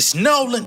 It's Nolan.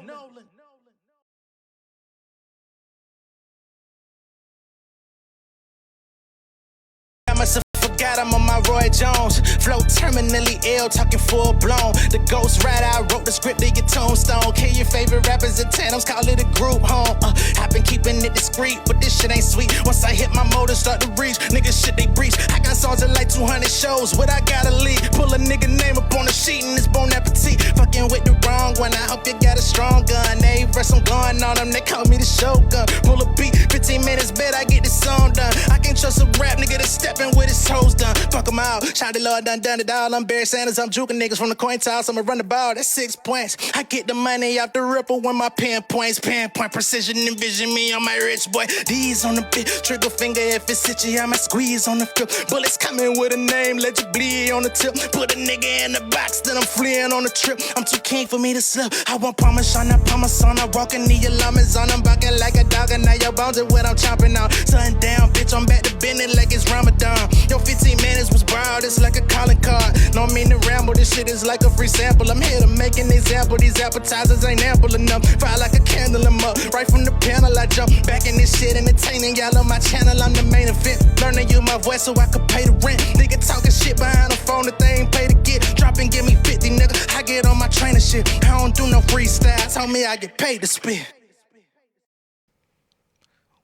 I must have forgot I'm on my Roy Jones. Flow terminally ill, talking full blown. The Ghost Rider, I wrote the script to your tombstone. Kill your favorite rappers in tandems, call it a group home. I've been keeping it discreet, but this shit ain't sweet. Once I hit my motor, start to reach. Niggas shit they breach. I got songs in like 200 shows, but I gotta lead. Pull a nigga name up on the sheet and it's bon appetit. Fucking with the wrong one, I hope you got a strong gun. They verse I'm going on them, they call me the shotgun. Pull a beat, 15 minutes, bet I get this song done. I can't trust a rap nigga that's stepping with his toes done. Fuck him out, shout the Lord done it all. I'm Barry Sanders, I'm juking niggas from the coin toss. I'ma run the ball, that's 6 points. I get the money off the ripple when my pinpoints. Pinpoint precision, envision me on my rich boy. D's on the bit, trigger finger if it's itchy, I might squeeze on the field. Bullets coming with a name, let you bleed on the tip. Put a nigga in the box, then I'm fleeing on the trip. I'm too king for me to slip. I want Parmesan, I Parmesan. I walk in the alarms on, I'm barking like a dog, and now your bones are what I'm chomping on. Sun down, bitch, I'm back to bending like it's Ramadan. Yo, 15 minutes was wild, it's like a calling card. No mean to ramble, this shit is like a free sample. I'm here to make an example, these appetizers ain't ample enough. Fire like a candle, I'm up. Right from the panel, I jump back in this shit, entertaining y'all on my channel. I'm the main event. Learn to use my voice so I could pay the rent. Nigga talking shit behind the phone that they ain't pay to get. Drop and give me 50, nigga. I get on my trainer shit. I don't do no freestyle. Tell me I get paid to spit.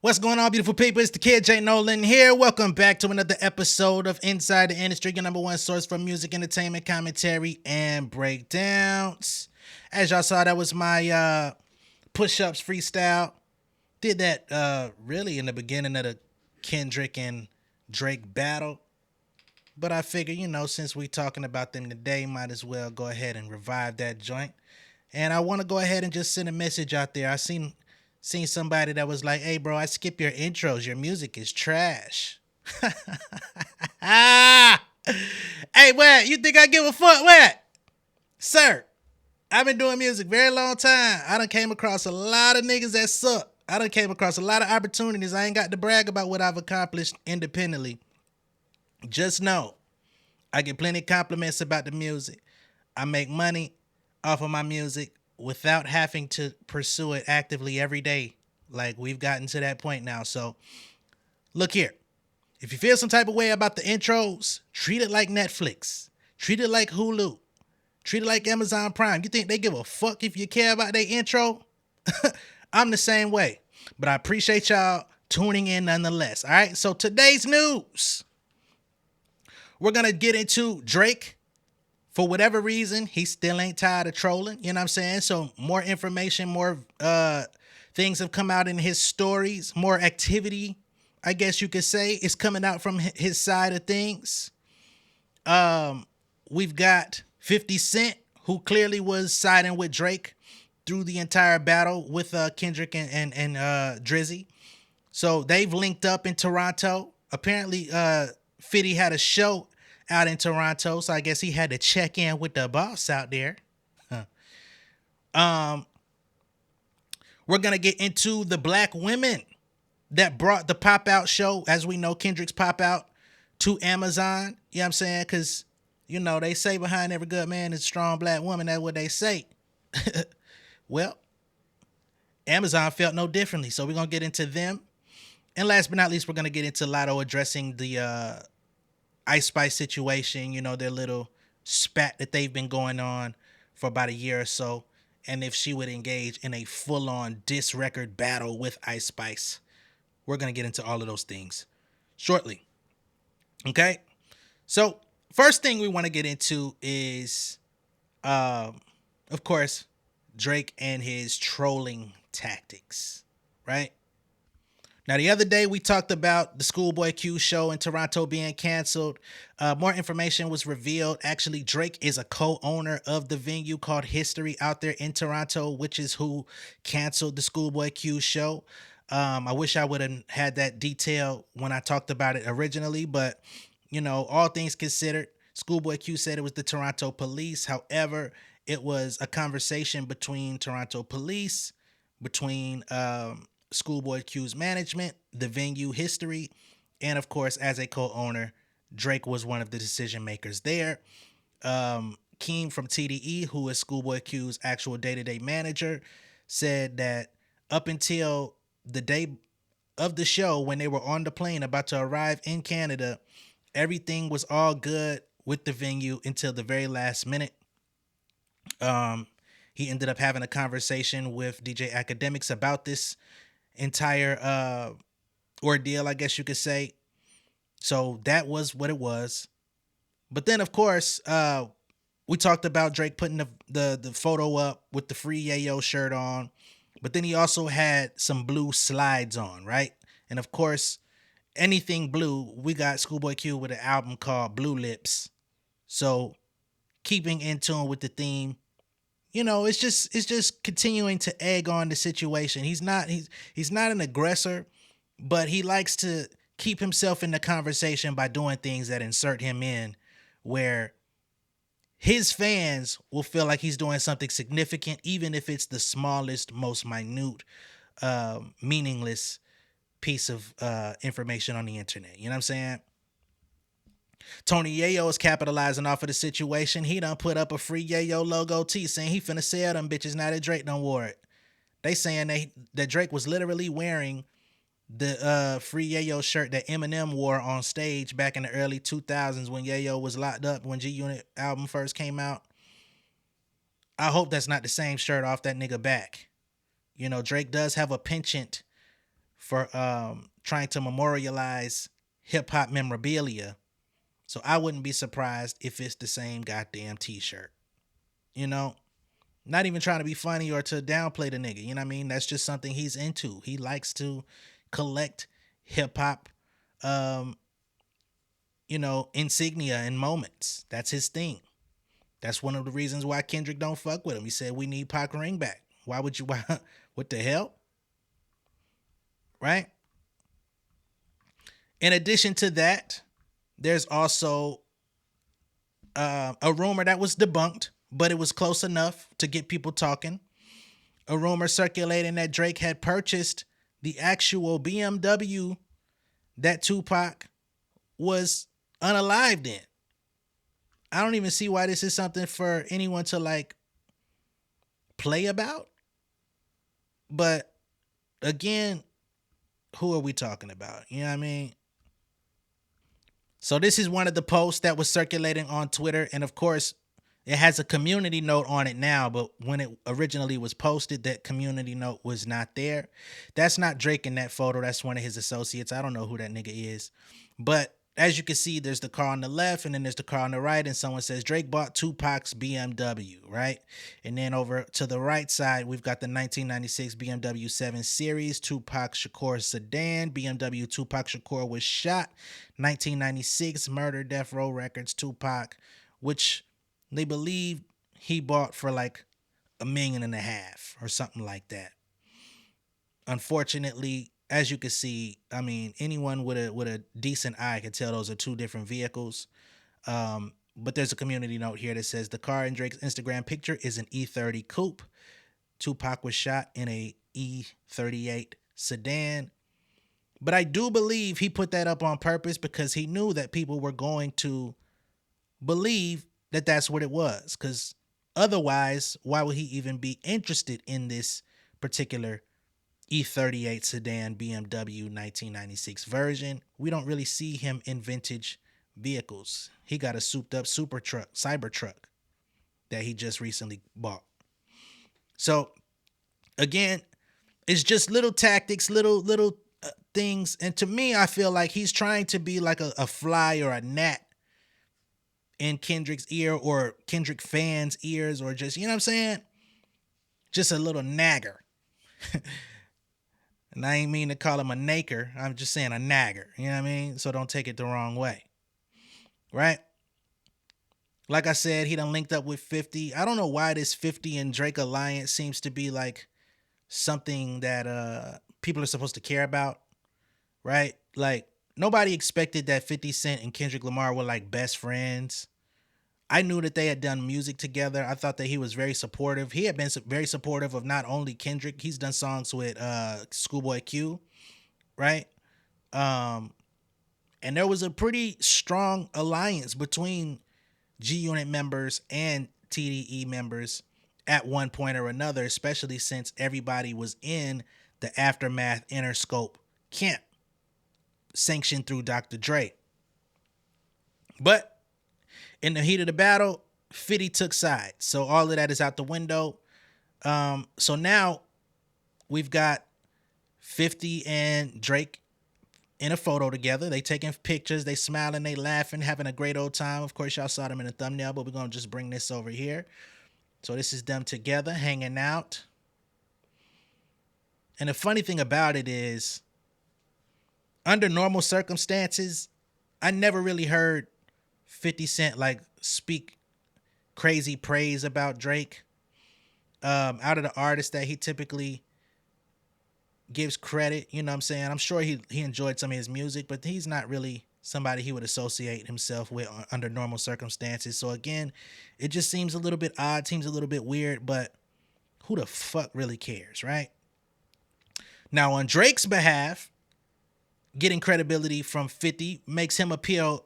What's going on, beautiful people? It's the kid J Nolan here. Welcome back to another episode of Inside the Industry, your number one source for music, entertainment, commentary, and breakdowns. As y'all saw, that was my push-ups freestyle. Did that really in the beginning of the Kendrick and Drake battle. But I figure, since we talking about them today, might as well go ahead and revive that joint. And I want to go ahead and just send a message out there. I seen somebody that was like, hey, bro, I skip your intros. Your music is trash. Hey, what? You think I give a fuck? What? Sir, I've been doing music very long time. I done came across a lot of niggas that suck. I done came across a lot of opportunities. I ain't got to brag about what I've accomplished independently. Just know, I get plenty of compliments about the music. I make money off of my music without having to pursue it actively every day. Like, we've gotten to that point now. So, look here. If you feel some type of way about the intros, treat it like Netflix. Treat it like Hulu. Treat it like Amazon Prime. You think they give a fuck if you care about their intro? I'm the same way. But I appreciate y'all tuning in nonetheless. All right, so today's news. We're going to get into Drake. For whatever reason, he still ain't tired of trolling. You know what I'm saying? So more information, more things have come out in his stories. More activity, I guess you could say, is coming out from his side of things. We've got 50 Cent, who clearly was siding with Drake through the entire battle with Kendrick and Drizzy. So they've linked up in Toronto. Apparently, 50 had a show out in Toronto, so I guess he had to check in with the boss out there. We're gonna get into the black women that brought the Pop Out show, as we know, Kendrick's Pop Out, to Amazon. You know what I'm saying? Because, they say behind every good man is a strong black woman. That's what they say. Well, Amazon felt no differently, so we're gonna get into them. And last but not least, we're gonna get into Latto addressing the Ice Spice situation, their little spat that they've been going on for about a year or so, and if she would engage in a full-on diss record battle with Ice Spice. We're going to get into all of those things shortly. Okay? So, first thing we want to get into is, of course, Drake and his trolling tactics, right? Now, the other day, we talked about the Schoolboy Q show in Toronto being canceled. More information was revealed. Actually, Drake is a co-owner of the venue called History out there in Toronto, which is who canceled the Schoolboy Q show. I wish I would have had that detail when I talked about it originally, but, all things considered, Schoolboy Q said it was the Toronto police. However, it was a conversation between Toronto police, between Schoolboy Q's management, the venue History, and of course, as a co-owner, Drake was one of the decision makers there. Keem from TDE, who is Schoolboy Q's actual day-to-day manager, said that up until the day of the show, when they were on the plane about to arrive in Canada, everything was all good with the venue until the very last minute. Um, he ended up having a conversation with DJ Academics about this entire ordeal, I guess you could say. So that was what it was. But then, of course, we talked about Drake putting the photo up with the free Yayo shirt on. But then he also had some blue slides on, right? And of course, anything blue, we got Schoolboy Q with an album called Blue Lips. So keeping in tune with the theme, it's just continuing to egg on the situation. He's not an aggressor, but he likes to keep himself in the conversation by doing things that insert him in, where his fans will feel like he's doing something significant, even if it's the smallest, most minute, meaningless piece of information on the internet. You know what I'm saying? Tony Yayo is capitalizing off of the situation. He done put up a free Yayo logo tee saying he finna sell them bitches now that Drake done wore it. They saying that Drake was literally wearing the free Yayo shirt that Eminem wore on stage back in the early 2000s when Yayo was locked up when G Unit album first came out. I hope that's not the same shirt off that nigga back. Drake does have a penchant for trying to memorialize hip hop memorabilia. So I wouldn't be surprised if it's the same goddamn t-shirt. Not even trying to be funny or to downplay the nigga. You know what I mean? That's just something he's into. He likes to collect hip hop, insignia and moments. That's his thing. That's one of the reasons why Kendrick don't fuck with him. He said, we need Pac ring back. Why would you? What the hell? Right? In addition to that, there's also a rumor that was debunked, but it was close enough to get people talking. A rumor circulating that Drake had purchased the actual BMW that Tupac was unalived in. I don't even see why this is something for anyone to play about. But again, who are we talking about? You know what I mean? So this is one of the posts that was circulating on Twitter. And of course, it has a community note on it now, but when it originally was posted, that community note was not there. That's not Drake in that photo. That's one of his associates. I don't know who that nigga is. But as you can see, there's the car on the left and then there's the car on the right. And someone says Drake bought Tupac's BMW, right? And then over to the right side, we've got the 1996 BMW 7 Series Tupac Shakur sedan. BMW Tupac Shakur was shot. 1996 Murder Death Row Records Tupac, which they believe he bought for $1.5 million or something like that. Unfortunately, as you can see, I mean, anyone with a decent eye can tell those are two different vehicles. But there's a community note here that says the car in Drake's Instagram picture is an E30 coupe. Tupac was shot in a E38 sedan. But I do believe he put that up on purpose because he knew that people were going to believe that that's what it was. Because otherwise, why would he even be interested in this particular E38 sedan BMW 1996 version? We don't really see him in vintage vehicles. He got a souped up Cybertruck that he just recently bought. So again, it's just little tactics, little things. And to me, I feel like he's trying to be like a fly or a gnat in Kendrick's ear or Kendrick fans' ears, or just, you know what I'm saying? Just a little nagger. And I ain't mean to call him a naker. I'm just saying a nagger. You know what I mean? So don't take it the wrong way. Right? Like I said, he done linked up with 50. I don't know why this 50 and Drake alliance seems to be something that people are supposed to care about. Right? Nobody expected that 50 Cent and Kendrick Lamar were best friends. I knew that they had done music together. I thought that he was very supportive. He had been very supportive of not only Kendrick. He's done songs with Schoolboy Q, right? And there was a pretty strong alliance between G Unit members and TDE members at one point or another, especially since everybody was in the Aftermath Interscope camp, sanctioned through Dr. Dre. But in the heat of the battle, 50 took sides. So all of that is out the window. So now we've got 50 and Drake in a photo together. They taking pictures, they smiling, they laughing, having a great old time. Of course, y'all saw them in the thumbnail, but we're going to just bring this over here. So this is them together, hanging out. And the funny thing about it is, under normal circumstances, I never really heard 50 Cent like speak crazy praise about Drake. Out of the artists that he typically gives credit, you know what I'm saying? I'm sure he enjoyed some of his music, but he's not really somebody he would associate himself with under normal circumstances. So again, it just seems a little bit odd, seems a little bit weird, but who the fuck really cares, right? Now, on Drake's behalf, getting credibility from 50 makes him appear,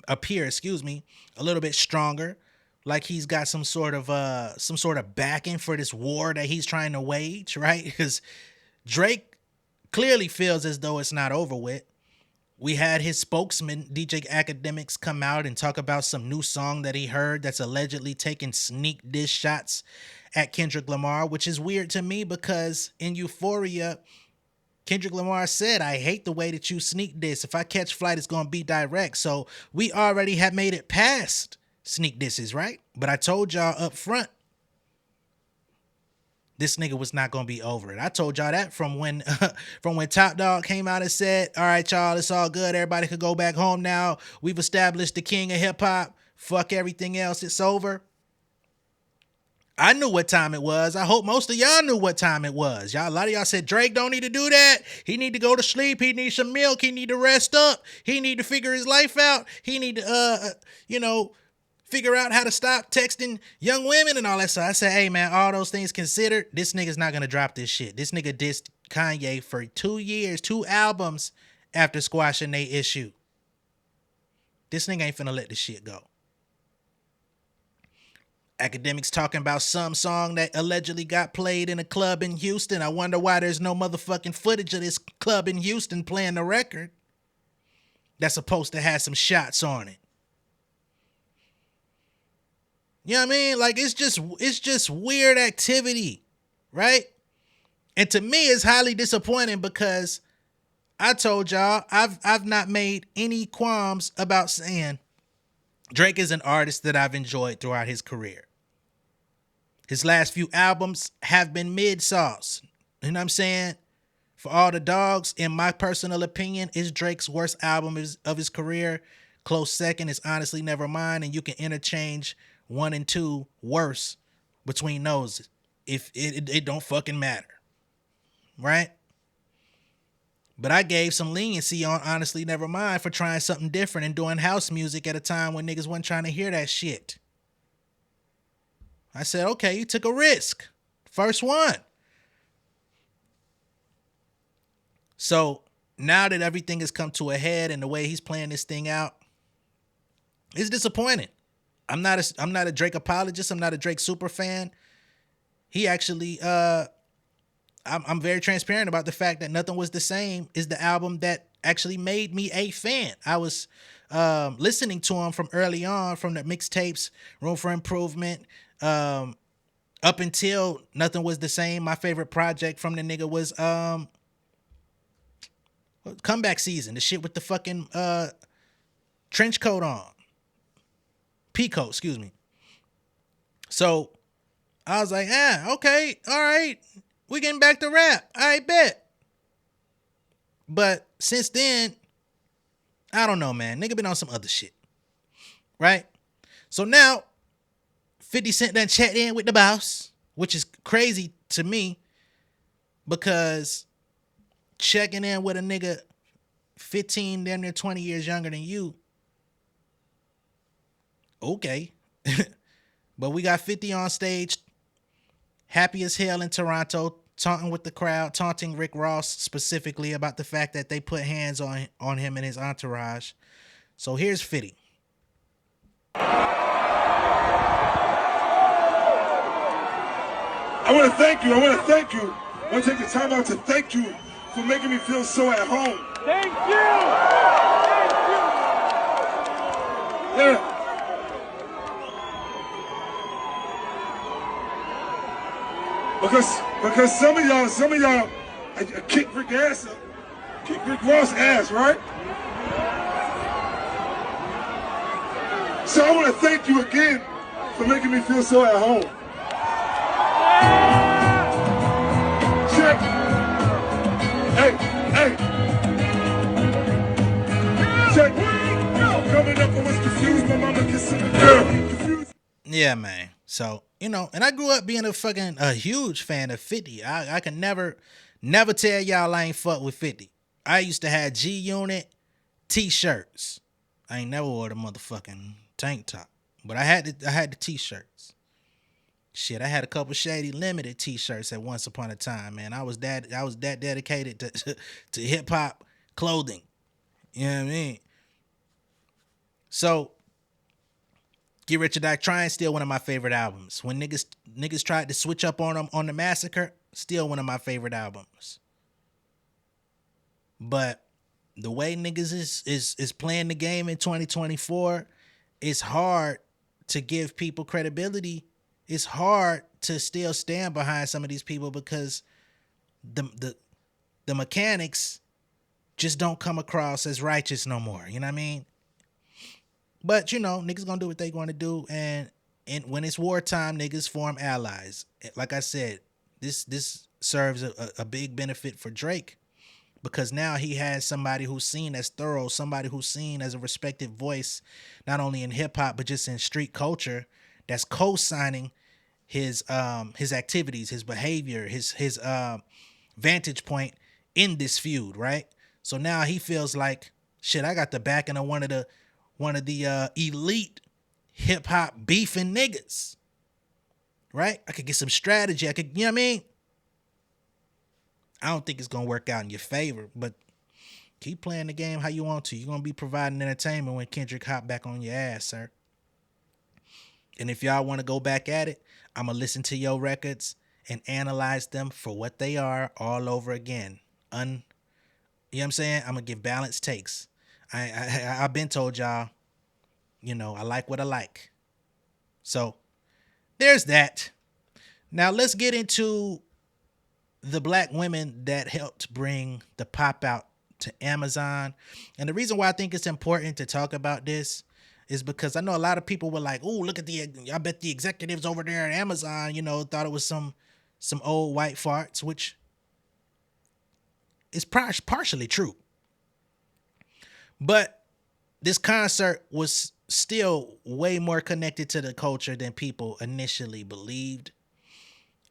a little bit stronger, like he's got some sort of backing for this war that he's trying to wage, right? Because Drake clearly feels as though it's not over with. We had his spokesman, DJ Academics, come out and talk about some new song that he heard that's allegedly taking sneak diss shots at Kendrick Lamar, which is weird to me because in Euphoria, Kendrick Lamar said, "I hate the way that you sneak diss. If I catch flight, it's going to be direct." So we already have made it past sneak disses, right? But I told y'all up front, this nigga was not going to be over it. I told y'all that from when Top Dog came out and said, "All right, y'all, it's all good. Everybody could go back home now. We've established the king of hip hop. Fuck everything else. It's over." I knew what time it was. I hope most of y'all knew what time it was. A lot of y'all said Drake don't need to do that. He need to go to sleep. He needs some milk. He need to rest up. He need to figure his life out. He need to, figure out how to stop texting young women and all that stuff. I said, hey, man, all those things considered, this nigga's not going to drop this shit. This nigga dissed Kanye for 2 years, 2 albums after squashing they issue. This nigga ain't finna let this shit go. Academics talking about some song that allegedly got played in a club in Houston. I wonder why there's no motherfucking footage of this club in Houston playing the record that's supposed to have some shots on it. You know what I mean? Like, it's just weird activity, right? And to me, it's highly disappointing because I told y'all I've not made any qualms about saying Drake is an artist that I've enjoyed throughout his career. His last few albums have been mid-sauce. You know what I'm saying? For all the dogs, in my personal opinion, is Drake's worst album of his career. Close second is Honestly Nevermind, and you can interchange 1 and 2 worse between those if it don't fucking matter. Right? But I gave some leniency on Honestly Nevermind for trying something different and doing house music at a time when niggas wasn't trying to hear that shit. I said, okay, you took a risk. First one. So now that everything has come to a head and the way he's playing this thing out, it's disappointing. I'm not a Drake apologist. I'm not a Drake super fan. He actually, I'm very transparent about the fact that Nothing Was the Same is the album that actually made me a fan. I was listening to him from early on, from the mixtapes, Room for Improvement, up until Nothing Was the Same. My favorite project from the nigga was Comeback Season, the shit with the fucking trench coat on. Peacoat, excuse me. So I was like, okay, all right. We getting back to rap. I bet. But since then, I don't know, man. Nigga been on some other shit. Right? So now, 50 Cent done checked in with the boss, which is crazy to me because checking in with a nigga 15, damn near 20 years younger than you, okay. But we got 50 on stage, happy as hell in Toronto, taunting with the crowd, taunting Rick Ross specifically about the fact that they put hands on him and his entourage. So here's 50. want to thank you. I want to thank you. I want to take the time out to thank you for making me feel so at home. Thank you. Yeah. Because some of y'all kick Rick ass, kick Rick Ross ass, right? So I want to thank you again for making me feel so at home. Check. Hey. Check. Coming up, I was confused. My mama kissing the girl. Confused. Yeah, man. So, and I grew up being a huge fan of 50. I can never tell y'all I ain't fuck with 50. I used to have G Unit t-shirts. I ain't never wore the motherfucking tank top, but I had the t-shirts. Shit, I had a couple Shady Limited t-shirts at once upon a time, man. I was that dedicated to hip hop clothing. You know what I mean? So, Get Rich or Die Trying, still one of my favorite albums. When niggas tried to switch up on them on the Massacre, still one of my favorite albums. But the way niggas is playing the game in 2024, it's hard to give people credibility. It's hard to still stand behind some of these people because the mechanics just don't come across as righteous no more. You know what I mean? But, niggas gonna do what they gonna do. And when it's wartime, niggas form allies. Like I said, this serves a big benefit for Drake because now he has somebody who's seen as thorough, somebody who's seen as a respected voice, not only in hip hop, but just in street culture, that's co-signing his activities, his behavior, his vantage point in this feud, right? So now he feels like, shit, I got the backing of one of the elite hip hop beefing niggas, right? I could get some strategy. I could, you know what I mean? I don't think it's gonna work out in your favor, but keep playing the game how you want to. You're gonna be providing entertainment when Kendrick hop back on your ass, sir. And if y'all want to go back at it, I'm gonna listen to your records and analyze them for what they are all over again. You know what I'm saying? I'm gonna give balanced takes. I've been told y'all, I like what I like. So there's that. Now let's get into the black women that helped bring the pop out to Amazon. And the reason why I think it's important to talk about this is because I know a lot of people were like, oh, look at I bet the executives over there at Amazon, thought it was some old white farts, which is partially true. But this concert was still way more connected to the culture than people initially believed.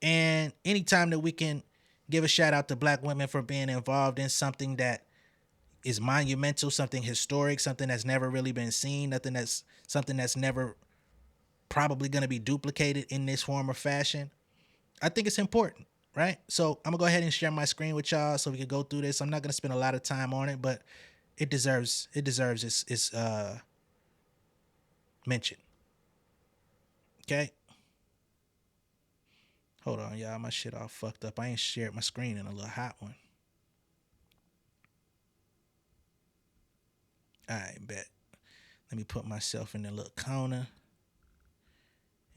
And anytime that we can give a shout out to black women for being involved in something that is monumental, something historic, something that's never really been seen, something that's never probably going to be duplicated in this form or fashion, I think it's important, right? So I'm gonna go ahead and share my screen with y'all so we can go through this. I'm not gonna spend a lot of time on it, but it deserves its mention. Okay. Hold on, y'all. My shit all fucked up. I ain't shared my screen in a little hot one. All right, bet. Let me put myself in a little corner,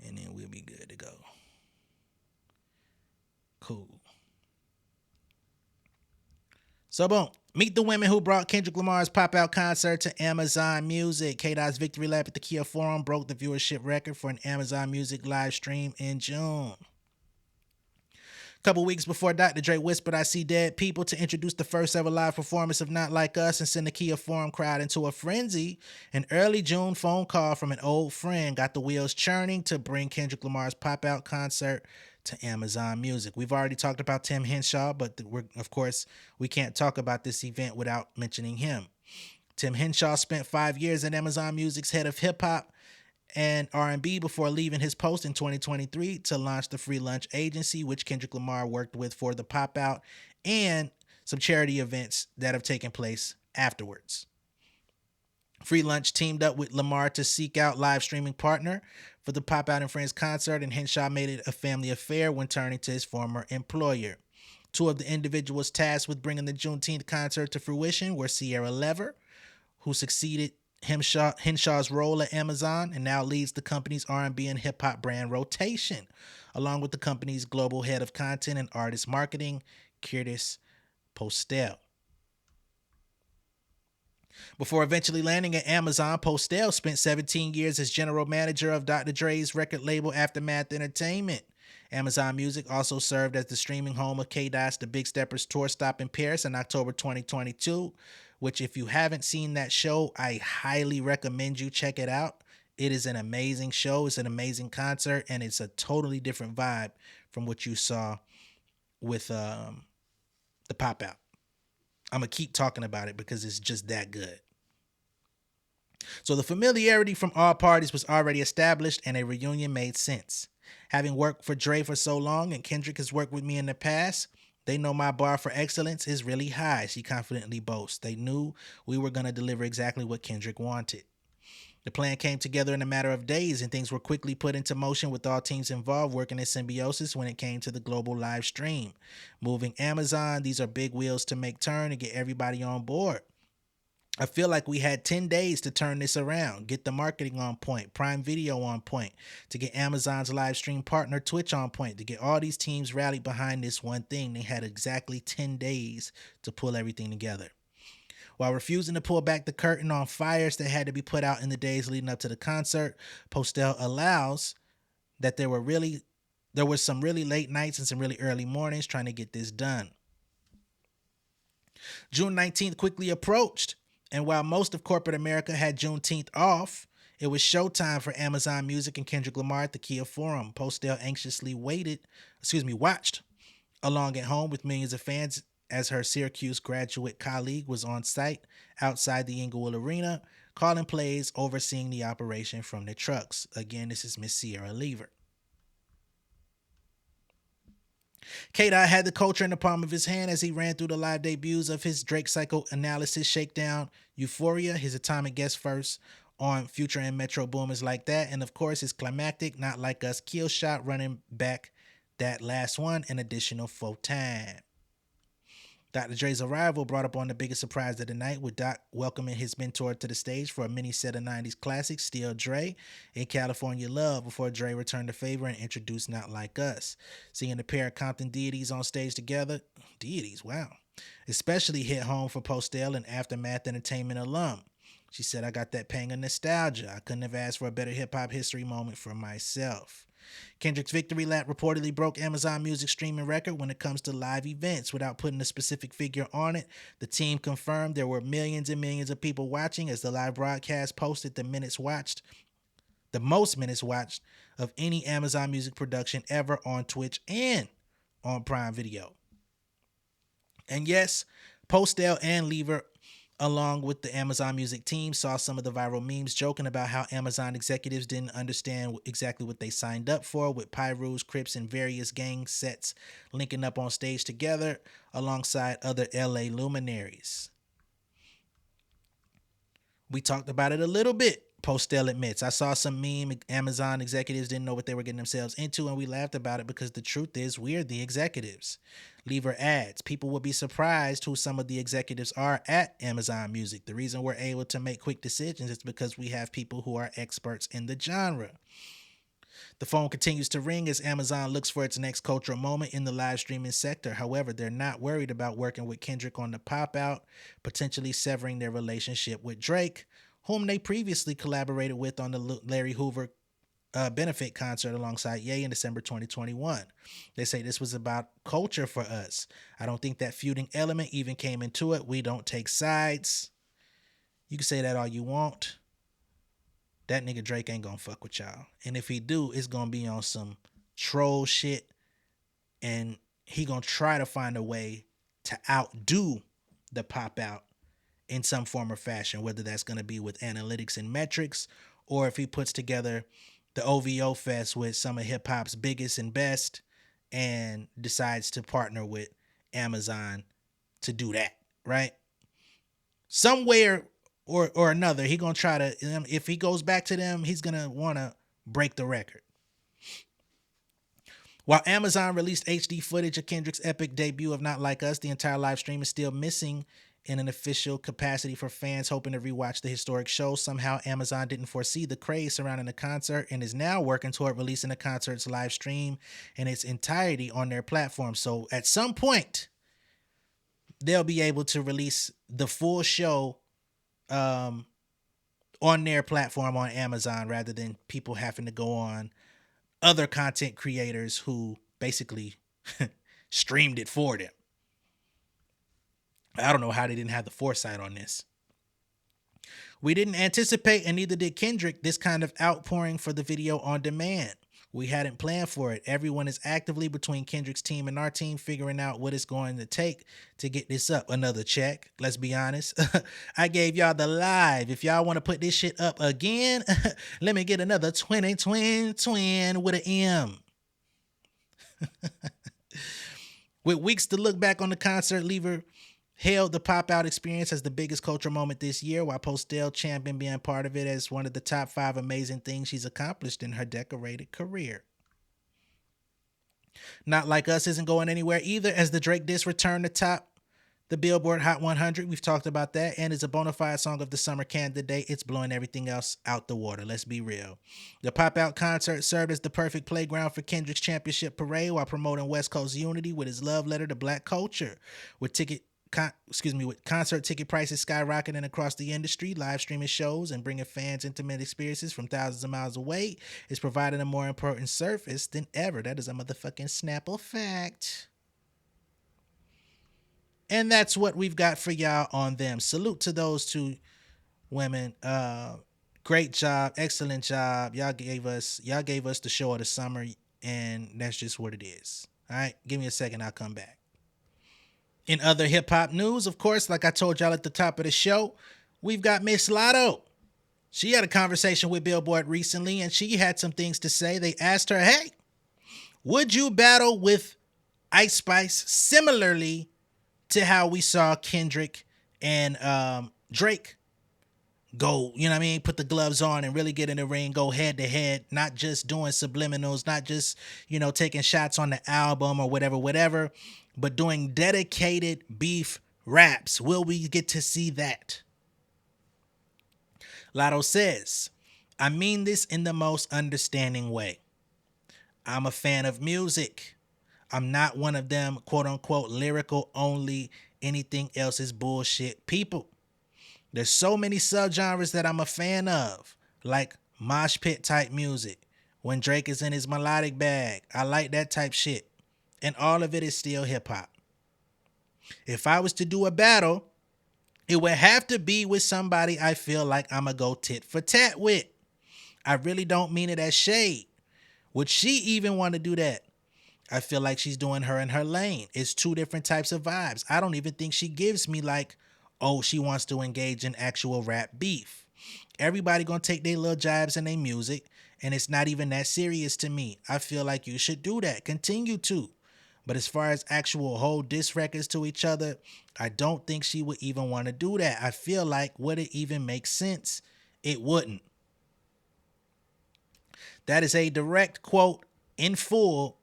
and then we'll be good to go. Cool. So boom, meet the women who brought Kendrick Lamar's pop-out concert to Amazon Music. K-Dot's victory lap at the Kia Forum broke the viewership record for an Amazon Music live stream in June. A couple weeks before Dr. Dre whispered, "I see dead people," to introduce the first ever live performance of Not Like Us and send the Kia Forum crowd into a frenzy, an early June phone call from an old friend got the wheels churning to bring Kendrick Lamar's pop-out concert to Amazon Music. We've already talked about Tim Henshaw, but we can't talk about this event without mentioning him. Tim Henshaw spent 5 years at Amazon Music's head of hip-hop and R&B before leaving his post in 2023 to launch the Free Lunch Agency, which Kendrick Lamar worked with for the pop-out and some charity events that have taken place afterwards. Free Lunch teamed up with Lamar to seek out live streaming partner for the Pop Out and Friends concert, and Henshaw made it a family affair when turning to his former employer. Two of the individuals tasked with bringing the Juneteenth concert to fruition were Sierra Lever, who succeeded Henshaw's role at Amazon and now leads the company's R&B and hip hop brand Rotation, along with the company's global head of content and artist marketing, Curtis Postel. Before eventually landing at Amazon, Postel spent 17 years as general manager of Dr. Dre's record label Aftermath Entertainment. Amazon Music also served as the streaming home of K-Dot's The Big Steppers tour stop in Paris in October 2022, which if you haven't seen that show, I highly recommend you check it out. It is an amazing show. It's an amazing concert, and it's a totally different vibe from what you saw with the Pop Out. I'm going to keep talking about it because it's just that good. So the familiarity from all parties was already established and a reunion made sense. Having worked for Dre for so long and Kendrick has worked with me in the past, they know my bar for excellence is really high, she confidently boasts. They knew we were going to deliver exactly what Kendrick wanted. The plan came together in a matter of days and things were quickly put into motion with all teams involved working in symbiosis when it came to the global live stream. Moving Amazon, these are big wheels to make turn and get everybody on board. I feel like we had 10 days to turn this around, get the marketing on point, Prime Video on point, to get Amazon's live stream partner Twitch on point, to get all these teams rallied behind this one thing. They had exactly 10 days to pull everything together. While refusing to pull back the curtain on fires that had to be put out in the days leading up to the concert, Postel allows that there were some really late nights and some really early mornings trying to get this done. June 19th quickly approached, and while most of corporate America had Juneteenth off, it was showtime for Amazon Music and Kendrick Lamar at the Kia Forum. Postel anxiously watched along at home with millions of fans as her Syracuse graduate colleague was on site outside the Inglewood Arena, calling plays, overseeing the operation from the trucks. Again, this is Miss Sierra Lever. K-Dot had the culture in the palm of his hand as he ran through the live debuts of his Drake psychoanalysis shakedown, Euphoria, his atomic guest first on Future and Metro Boomers Like That, and of course his climactic Not Like Us kill shot running back that last one an additional 4 times. Dr. Dre's arrival brought up on the biggest surprise of the night, with Doc welcoming his mentor to the stage for a mini set of 90s classics, Still Dre and California Love, before Dre returned the favor and introduced Not Like Us. Seeing the pair of Compton deities on stage together, deities, wow, especially hit home for Postel, an Aftermath Entertainment alum. She said, I got that pang of nostalgia. I couldn't have asked for a better hip-hop history moment for myself. Kendrick's victory lap reportedly broke Amazon Music's streaming record when it comes to live events. Without putting a specific figure on it, the team confirmed there were millions and millions of people watching as the live broadcast posted the most minutes watched of any Amazon Music production ever on Twitch and on Prime Video. And yes, Postel and Lever, along with the Amazon Music team, saw some of the viral memes joking about how Amazon executives didn't understand exactly what they signed up for, with Pyrus, Crips, and various gang sets linking up on stage together alongside other LA luminaries. We talked about it a little bit. Postel admits, I saw some meme Amazon executives didn't know what they were getting themselves into, and we laughed about it because the truth is we're the executives. Lever adds, people will be surprised who some of the executives are at Amazon Music. The reason we're able to make quick decisions is because we have people who are experts in the genre. The phone continues to ring as Amazon looks for its next cultural moment in the live streaming sector. However, they're not worried about working with Kendrick on the Pop Out, potentially severing their relationship with Drake, whom they previously collaborated with on the Larry Hoover benefit concert alongside Ye in December 2021. They say this was about culture for us. I don't think that feuding element even came into it. We don't take sides. You can say that all you want. That nigga Drake ain't gonna fuck with y'all. And if he do, it's gonna be on some troll shit. And he gonna try to find a way to outdo the Pop Out in some form or fashion, whether that's gonna be with analytics and metrics, or if he puts together the OVO Fest with some of hip hop's biggest and best and decides to partner with Amazon to do that, right? Somewhere or another, he gonna try to, if he goes back to them, he's gonna want to break the record. While Amazon released HD footage of Kendrick's epic debut of Not Like Us, the entire live stream is still missing in an official capacity for fans hoping to rewatch the historic show. Somehow, Amazon didn't foresee the craze surrounding the concert and is now working toward releasing the concert's live stream in its entirety on their platform. So at some point, they'll be able to release the full show on their platform on Amazon rather than people having to go on other content creators who basically streamed it for them. I don't know how they didn't have the foresight on this. We didn't anticipate, and neither did Kendrick, this kind of outpouring for the video on demand. We hadn't planned for it. Everyone is actively, between Kendrick's team and our team, figuring out what it's going to take to get this up. Another check. Let's be honest. I gave y'all the live. If y'all want to put this shit up again, let me get another twin with an M. With weeks to look back on the concert, Lever hailed the pop-out experience as the biggest cultural moment this year, while Postel championed being part of it as one of the top 5 amazing things she's accomplished in her decorated career. Not Like Us isn't going anywhere either, as the Drake diss returned to top the Billboard Hot 100. We've talked about that, and is a bona fide song of the summer candidate. It's blowing everything else out the water. Let's be real. The pop-out concert served as the perfect playground for Kendrick's championship parade while promoting West Coast unity with his love letter to black culture. With concert ticket prices skyrocketing across the industry, live streaming shows and bringing fans intimate experiences from thousands of miles away is providing a more important service than ever. That is a motherfucking Snapple fact. And that's what we've got for y'all on them. Salute to those two women. Great job, excellent job. Y'all gave us the show of the summer, and that's just what it is. All right, give me a second, I'll come back. In other hip-hop news, of course, like I told y'all at the top of the show, we've got Miss Latto. She had a conversation with Billboard recently, and she had some things to say. They asked her, hey, would you battle with Ice Spice similarly to how we saw Kendrick and Drake go, you know what I mean, put the gloves on and really get in the ring, go head to head, not just doing subliminals, not just, taking shots on the album or whatever, but doing dedicated beef raps? Will we get to see that? Latto says, I mean this in the most understanding way. I'm a fan of music. I'm not one of them, quote unquote, lyrical only, anything else is bullshit people. There's so many subgenres that I'm a fan of, like mosh pit type music. When Drake is in his melodic bag, I like that type shit. And all of it is still hip hop. If I was to do a battle, it would have to be with somebody I feel like I'm going to go tit for tat with. I really don't mean it as shade. Would she even want to do that? I feel like she's doing her in her lane. It's two different types of vibes. I don't even think she gives me like, oh, she wants to engage in actual rap beef. Everybody gonna take their little jibes in their music, and it's not even that serious to me. I feel like you should do that. Continue to. But as far as actual whole diss records to each other, I don't think she would even want to do that. I feel like, would it even make sense? It wouldn't. That is a direct quote in full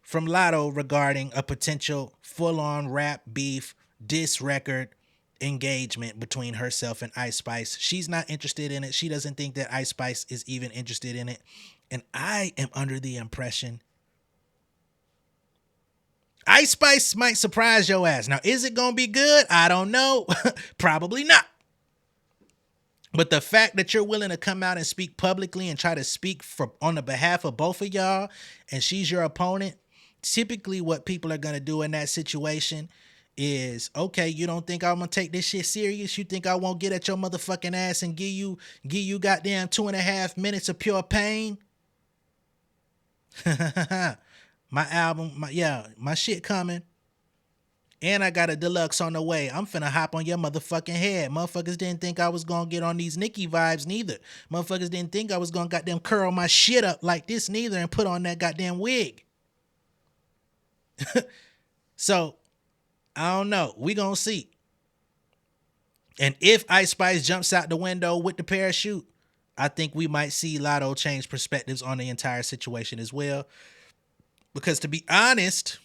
from Latto regarding a potential full-on rap beef diss record engagement between herself and Ice Spice. She's not interested in it. She doesn't think that Ice Spice is even interested in it. And I am under the impression Ice Spice might surprise your ass. Now, is it going to be good? I don't know. Probably not. But the fact that you're willing to come out and speak publicly and try to speak on the behalf of both of y'all, and she's your opponent, typically what people are going to do in that situation is, okay, you don't think I'm going to take this shit serious? You think I won't get at your motherfucking ass and give you goddamn 2.5 minutes of pure pain? My album, my shit coming. And I got a deluxe on the way. I'm finna hop on your motherfucking head. Motherfuckers didn't think I was gonna get on these Nicki vibes neither. Motherfuckers didn't think I was gonna goddamn curl my shit up like this neither and put on that goddamn wig. So, I don't know. We gonna see. And if Ice Spice jumps out the window with the parachute, I think we might see Latto change perspectives on the entire situation as well. Because to be honest,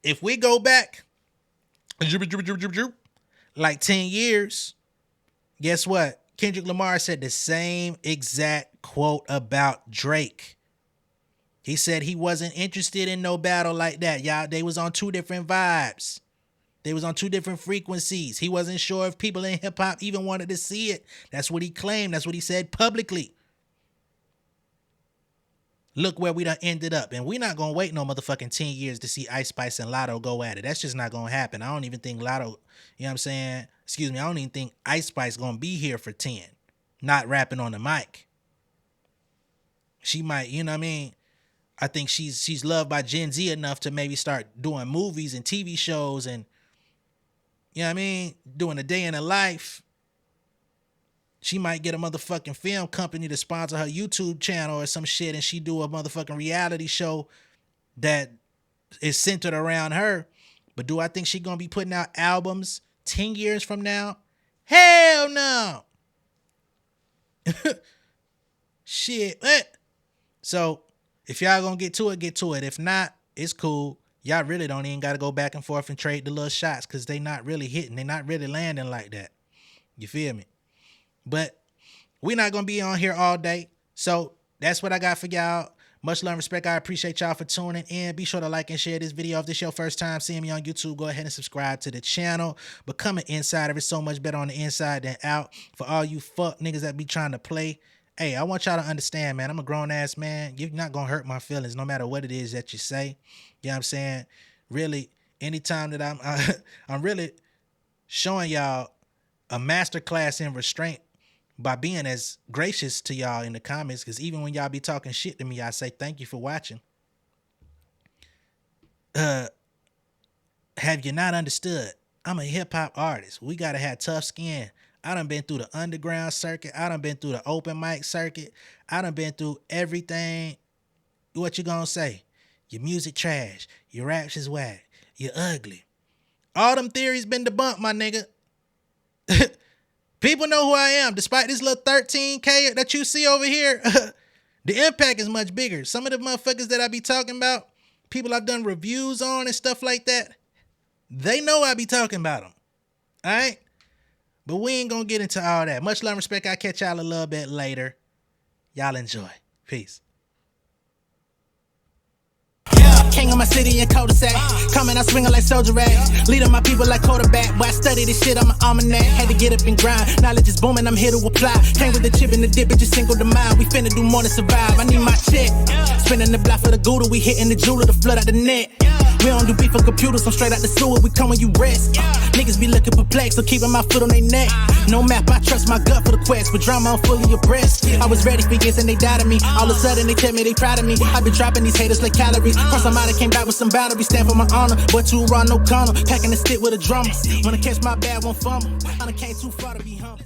if we go back like 10 years, guess what? Kendrick Lamar said the same exact quote about Drake. He said he wasn't interested in no battle like that. Y'all, they was on two different vibes. They was on two different frequencies. He wasn't sure if people in hip hop even wanted to see it. That's what he claimed. That's what he said publicly. Look where we done ended up. And we're not going to wait no motherfucking 10 years to see Ice Spice and Latto go at it. That's just not going to happen. I don't even think Latto, you know what I'm saying? Excuse me. I don't even think Ice Spice going to be here for 10. Not rapping on the mic. She might, you know what I mean? I think she's loved by Gen Z enough to maybe start doing movies and TV shows and, you know what I mean? Doing a day in her life. She might get a motherfucking film company to sponsor her YouTube channel or some shit, and she do a motherfucking reality show that is centered around her. But do I think she gonna be putting out albums 10 years from now? Hell no. Shit. So if y'all gonna get to it, get to it. If not, it's cool. Y'all really don't even got to go back and forth and trade the little shots because they not really hitting. They not really landing like that. You feel me? But we're not going to be on here all day. So that's what I got for y'all. Much love and respect. I appreciate y'all for tuning in. Be sure to like and share this video. If this is your first time seeing me on YouTube, go ahead and subscribe to the channel. Become an insider. It's so much better on the inside than out. For all you fuck niggas that be trying to play, hey, I want y'all to understand, man. I'm a grown-ass man. You're not going to hurt my feelings no matter what it is that you say. You know what I'm saying? Really, anytime that I'm really showing y'all a masterclass in restraint by being as gracious to y'all in the comments, because even when y'all be talking shit to me, I say thank you for watching. Have you not understood? I'm a hip-hop artist. We got to have tough skin. I done been through the underground circuit. I done been through the open mic circuit. I done been through everything. What you gonna say? Your music trash. Your raps is whack. You're ugly. All them theories been debunked, my nigga. People know who I am. Despite this little 13K that you see over here, the impact is much bigger. Some of the motherfuckers that I be talking about, people I've done reviews on and stuff like that, they know I be talking about them. All right? But we ain't gonna get into all that. Much love and respect. I'll catch y'all a little bit later. Y'all enjoy. Peace. King of my city and cul-de-sac. Coming out swinging like soldier rag. Leading my people like quarterback. Boy, I study this shit, I'm an almanac. Had to get up and grind. Knowledge is booming, I'm here to apply. Came with the chip and the dip, it just single the mind. We finna do more than survive. I need my check. Spinning the block for the gouda. We hitting the jeweler to flood out the net. We don't do beef for computers, I'm straight out the sewer. We come when you rest. Niggas be looking perplexed, so keeping my foot on their neck. No map, I trust my gut for the quest. With drama, I'm fully abreast. I was ready for years and they doubted me. All of a sudden they tell me they proud of me. I've been dropping these haters like calories. First I'm out, I came back with some boundaries. Stand for my honor, but too raw, no corner. Packing the stick with a drummer. Wanna catch my bad, won't fumble. I done came too far to be humble.